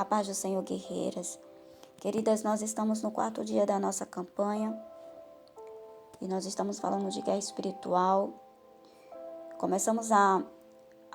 A paz do Senhor, guerreiras. Queridas, nós estamos no 4º dia da nossa campanha e nós estamos falando de guerra espiritual. Começamos a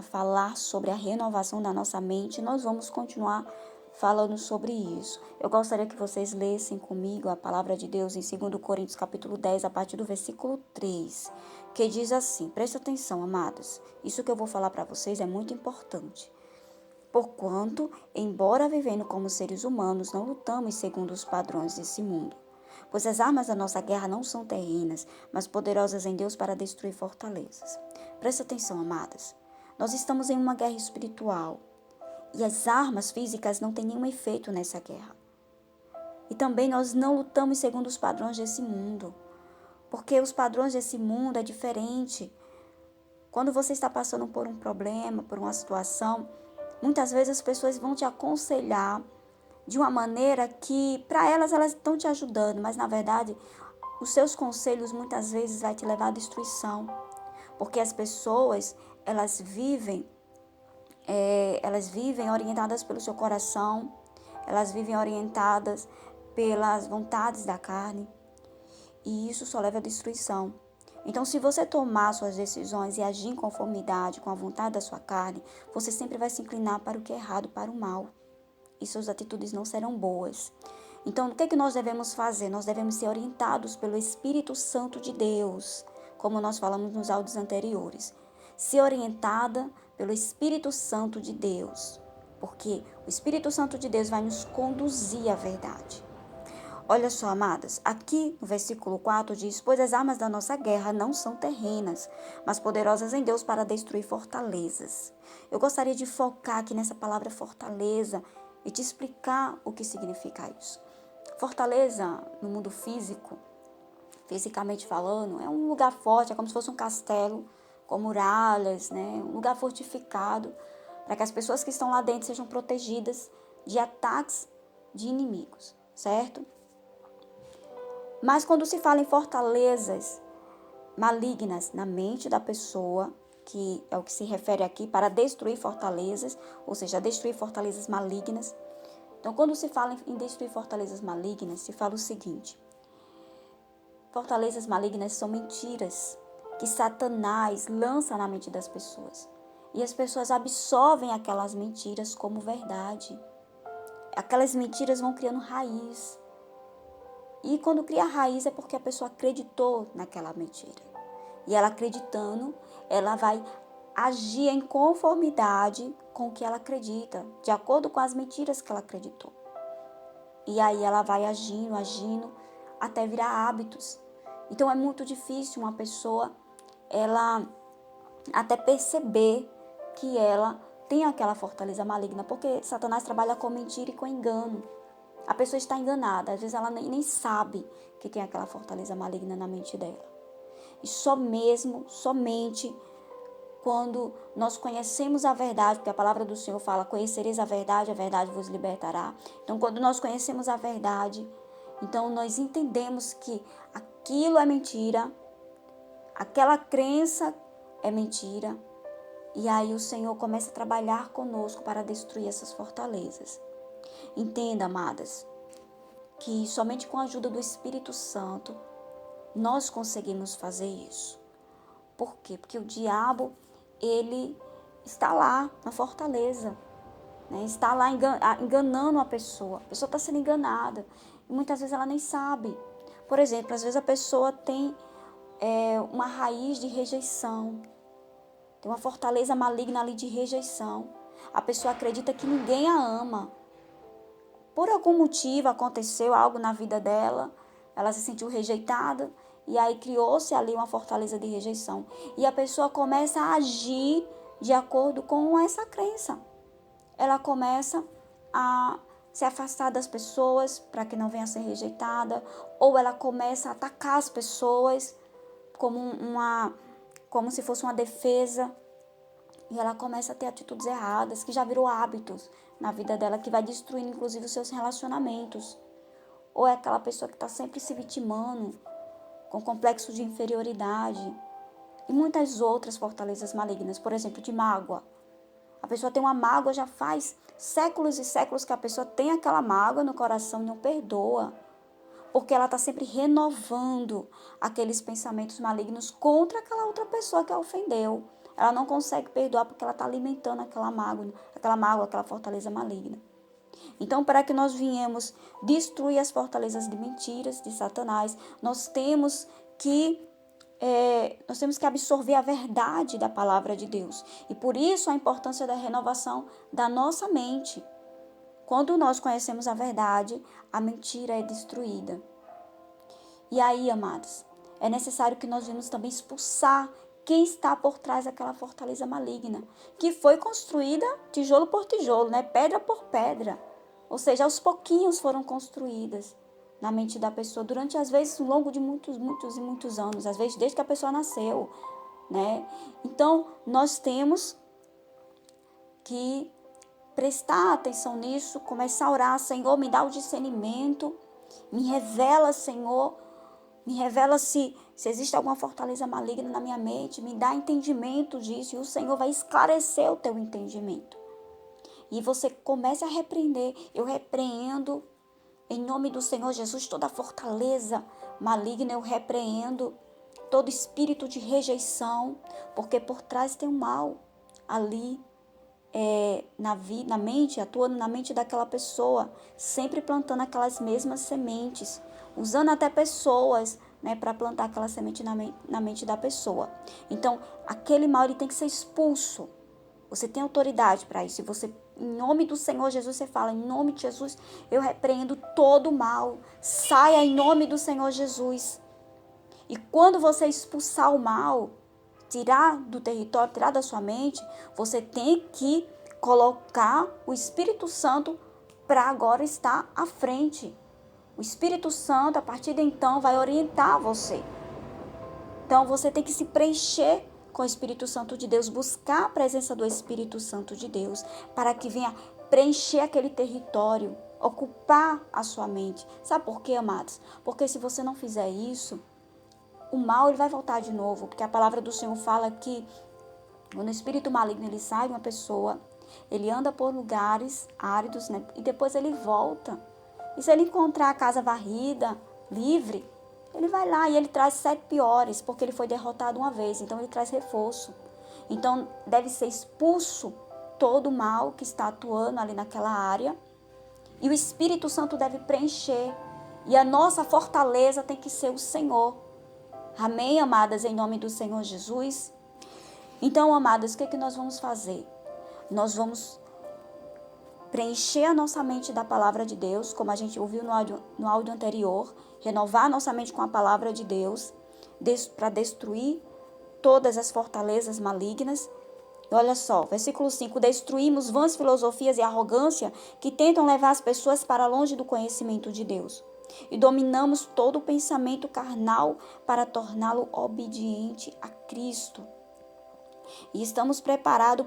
falar sobre a renovação da nossa mente. Nós vamos continuar falando sobre isso. Eu gostaria que vocês lessem comigo a palavra de Deus em 2 Coríntios capítulo 10, a partir do versículo 3, que diz assim, preste atenção, amadas, isso que eu vou falar para vocês é muito importante. Porquanto, embora vivendo como seres humanos, não lutamos segundo os padrões desse mundo. Pois as armas da nossa guerra não são terrenas, mas poderosas em Deus para destruir fortalezas. Presta atenção, amadas. Nós estamos em uma guerra espiritual. E as armas físicas não têm nenhum efeito nessa guerra. E também nós não lutamos segundo os padrões desse mundo. Porque os padrões desse mundo é diferente. Quando você está passando por um problema, por uma situação, muitas vezes as pessoas vão te aconselhar de uma maneira que, para elas estão te ajudando, mas na verdade, os seus conselhos muitas vezes vai te levar à destruição. Porque as pessoas, elas vivem orientadas pelo seu coração, elas vivem orientadas pelas vontades da carne, e isso só leva à destruição. Então, se você tomar suas decisões e agir em conformidade com a vontade da sua carne, você sempre vai se inclinar para o que é errado, para o mal. E suas atitudes não serão boas. Então, o que nós devemos fazer? Nós devemos ser orientados pelo Espírito Santo de Deus, como nós falamos nos áudios anteriores. Ser orientada pelo Espírito Santo de Deus, porque o Espírito Santo de Deus vai nos conduzir à verdade. Olha só, amadas, aqui no versículo 4 diz, pois as armas da nossa guerra não são terrenas, mas poderosas em Deus para destruir fortalezas. Eu gostaria de focar aqui nessa palavra fortaleza e te explicar o que significa isso. Fortaleza, no mundo físico, fisicamente falando, é um lugar forte, é como se fosse um castelo, com muralhas, né? Um lugar fortificado, para que as pessoas que estão lá dentro sejam protegidas de ataques de inimigos, certo? Mas quando se fala em fortalezas malignas na mente da pessoa, que é o que se refere aqui para destruir fortalezas, ou seja, destruir fortalezas malignas. Então, quando se fala em destruir fortalezas malignas, se fala o seguinte: fortalezas malignas são mentiras que Satanás lança na mente das pessoas. E as pessoas absorvem aquelas mentiras como verdade. Aquelas mentiras vão criando raiz. E quando cria raiz é porque a pessoa acreditou naquela mentira. E ela acreditando, ela vai agir em conformidade com o que ela acredita, de acordo com as mentiras que ela acreditou. E aí ela vai agindo, até virar hábitos. Então é muito difícil uma pessoa, ela até perceber que ela tem aquela fortaleza maligna, porque Satanás trabalha com mentira e com engano. A pessoa está enganada, às vezes ela nem sabe que tem aquela fortaleza maligna na mente dela. E somente quando nós conhecemos a verdade, porque a palavra do Senhor fala, conhecereis a verdade vos libertará. Então, quando nós conhecemos a verdade, então nós entendemos que aquilo é mentira, aquela crença é mentira, e aí o Senhor começa a trabalhar conosco para destruir essas fortalezas. Entenda, amadas, que somente com a ajuda do Espírito Santo nós conseguimos fazer isso. Por quê? Porque o diabo, ele está lá na fortaleza, né? Está lá enganando a pessoa está sendo enganada, e muitas vezes ela nem sabe. Por exemplo, às vezes a pessoa tem uma raiz de rejeição, tem uma fortaleza maligna ali de rejeição. A pessoa acredita que ninguém a ama. Por algum motivo aconteceu algo na vida dela, ela se sentiu rejeitada, e aí criou-se ali uma fortaleza de rejeição. E a pessoa começa a agir de acordo com essa crença. Ela começa a se afastar das pessoas para que não venha a ser rejeitada, ou ela começa a atacar as pessoas como se fosse uma defesa. E ela começa a ter atitudes erradas, que já virou hábitos na vida dela, que vai destruindo inclusive os seus relacionamentos. Ou é aquela pessoa que está sempre se vitimando, com complexo de inferioridade. E muitas outras fortalezas malignas, por exemplo, de mágoa. A A pessoa tem uma mágoa, já faz séculos e séculos que a pessoa tem aquela mágoa no coração e não perdoa. Porque ela está sempre renovando aqueles pensamentos malignos contra aquela outra pessoa que a ofendeu. Ela não consegue perdoar porque ela está alimentando aquela mágoa, aquela fortaleza maligna. Então, para que nós venhamos destruir as fortalezas de mentiras de Satanás, nós temos que absorver a verdade da palavra de Deus. E por isso a importância da renovação da nossa mente. Quando nós conhecemos a verdade, a mentira é destruída. E aí, amados, é necessário que nós venhamos também expulsar quem está por trás daquela fortaleza maligna, que foi construída tijolo por tijolo, né? Pedra por pedra. Ou seja, aos pouquinhos foram construídas na mente da pessoa, durante, às vezes, ao longo de muitos anos, às vezes desde que a pessoa nasceu, né? Então, nós temos que prestar atenção nisso, começar a orar: Senhor, me dá o discernimento, me revela, Senhor, me revela se existe alguma fortaleza maligna na minha mente, me dá entendimento disso, e o Senhor vai esclarecer o teu entendimento. E você comece a repreender. Eu repreendo, em nome do Senhor Jesus, toda fortaleza maligna, eu repreendo todo espírito de rejeição, porque por trás tem um mal ali, na mente, atuando na mente daquela pessoa, sempre plantando aquelas mesmas sementes, usando até pessoas, né, para plantar aquela semente na mente da pessoa. Então, aquele mal, ele tem que ser expulso. Você tem autoridade para isso. E você, em nome do Senhor Jesus, você fala: em nome de Jesus, eu repreendo todo o mal. Saia em nome do Senhor Jesus. E quando você expulsar o mal, tirar do território, tirar da sua mente, você tem que colocar o Espírito Santo para agora estar à frente. O Espírito Santo, a partir de então, vai orientar você. Então, você tem que se preencher com o Espírito Santo de Deus, buscar a presença do Espírito Santo de Deus, para que venha preencher aquele território, ocupar a sua mente. Sabe por quê, amados? Porque se você não fizer isso, o mal, ele vai voltar de novo, porque a palavra do Senhor fala que quando o espírito maligno, ele sai de uma pessoa, ele anda por lugares áridos, né? E depois ele volta. E se ele encontrar a casa varrida, livre, ele vai lá e ele traz 7 piores, porque ele foi derrotado uma vez, então ele traz reforço. Então deve ser expulso todo o mal que está atuando ali naquela área, e o Espírito Santo deve preencher, e a nossa fortaleza tem que ser o Senhor. Amém, amadas, em nome do Senhor Jesus? Então, amadas, o que nós vamos fazer? Nós vamos preencher a nossa mente da palavra de Deus, como a gente ouviu no áudio anterior, renovar a nossa mente com a palavra de Deus, para destruir todas as fortalezas malignas. E olha só, versículo 5: destruímos vãs filosofias e arrogância que tentam levar as pessoas para longe do conhecimento de Deus. E dominamos todo o pensamento carnal para torná-lo obediente a Cristo. E estamos preparados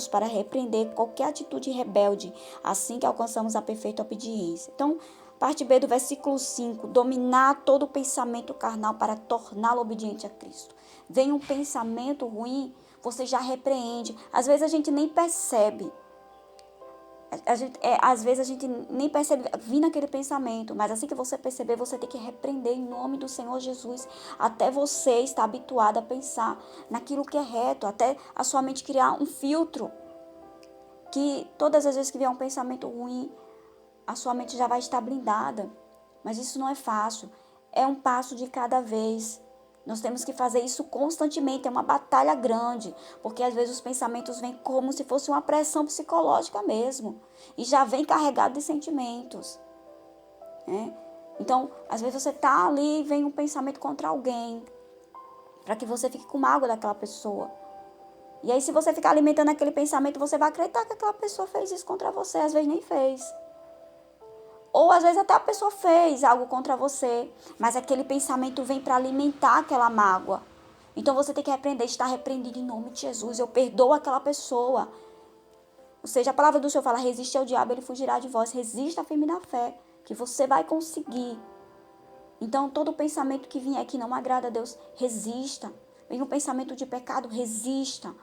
para repreender qualquer atitude rebelde, assim que alcançamos a perfeita obediência. Então, parte B do versículo 5, dominar todo o pensamento carnal para torná-lo obediente a Cristo. Vem um pensamento ruim, você já repreende. Às vezes a gente nem percebe. Às vezes a gente nem percebe vir naquele pensamento, mas assim que você perceber, você tem que repreender em nome do Senhor Jesus, até você estar habituado a pensar naquilo que é reto, até a sua mente criar um filtro, que todas as vezes que vier um pensamento ruim, a sua mente já vai estar blindada. Mas isso não é fácil, é um passo de cada vez. Nós temos que fazer isso constantemente, é uma batalha grande, porque às vezes os pensamentos vêm como se fosse uma pressão psicológica mesmo, e já vem carregado de sentimentos, né? Então, às vezes você está ali e vem um pensamento contra alguém, para que você fique com mágoa daquela pessoa. E aí, se você ficar alimentando aquele pensamento, você vai acreditar que aquela pessoa fez isso contra você, às vezes nem fez. Ou às vezes até a pessoa fez algo contra você, mas aquele pensamento vem para alimentar aquela mágoa. Então você tem que repreender, estar repreendido em nome de Jesus. Eu perdoo aquela pessoa. Ou seja, a palavra do Senhor fala: resiste ao diabo, ele fugirá de vós. Resista firme na fé, que você vai conseguir. Então todo pensamento que vier que não agrada a Deus, resista. Vem um pensamento de pecado, resista.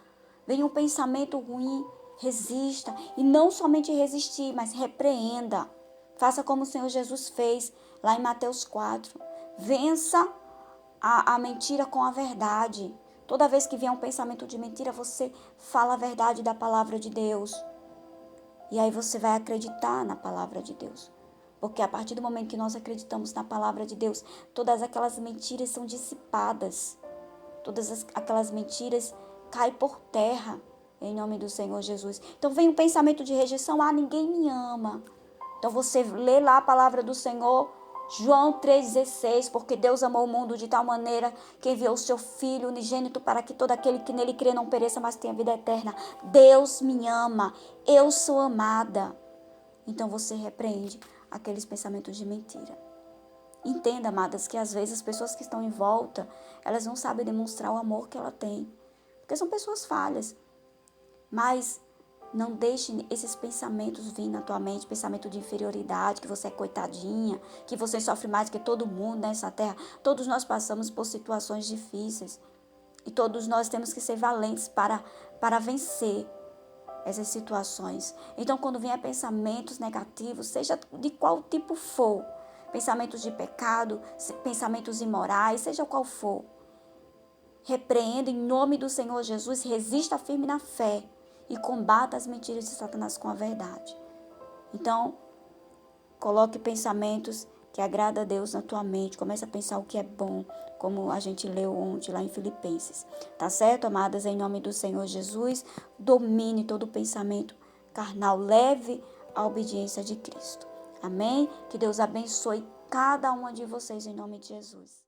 Vem um pensamento ruim, resista. E não somente resistir, mas repreenda. Faça como o Senhor Jesus fez lá em Mateus 4. Vença a mentira com a verdade. Toda vez que vier um pensamento de mentira, você fala a verdade da palavra de Deus. E aí você vai acreditar na palavra de Deus. Porque a partir do momento que nós acreditamos na palavra de Deus, todas aquelas mentiras são dissipadas. Todas aquelas mentiras caem por terra, em nome do Senhor Jesus. Então vem um pensamento de rejeição, ninguém me ama. Então você lê lá a palavra do Senhor, João 3,16, porque Deus amou o mundo de tal maneira que enviou o seu Filho unigênito para que todo aquele que nele crê não pereça, mas tenha vida eterna. Deus me ama, eu sou amada. Então você repreende aqueles pensamentos de mentira. Entenda, amadas, que às vezes as pessoas que estão em volta, elas não sabem demonstrar o amor que ela tem, porque são pessoas falhas. Mas não deixe esses pensamentos vir na tua mente, pensamento de inferioridade, que você é coitadinha, que você sofre mais que todo mundo nessa terra. Todos nós passamos por situações difíceis e todos nós temos que ser valentes para vencer essas situações. Então, quando vier pensamentos negativos, seja de qual tipo for, pensamentos de pecado, pensamentos imorais, seja qual for, repreenda em nome do Senhor Jesus, resista firme na fé e combata as mentiras de Satanás com a verdade. Então, coloque pensamentos que agradam a Deus na tua mente. Comece a pensar o que é bom, como a gente leu ontem lá em Filipenses. Tá certo, amadas? Em nome do Senhor Jesus, domine todo pensamento carnal, leve a obediência de Cristo. Amém? Que Deus abençoe cada uma de vocês em nome de Jesus.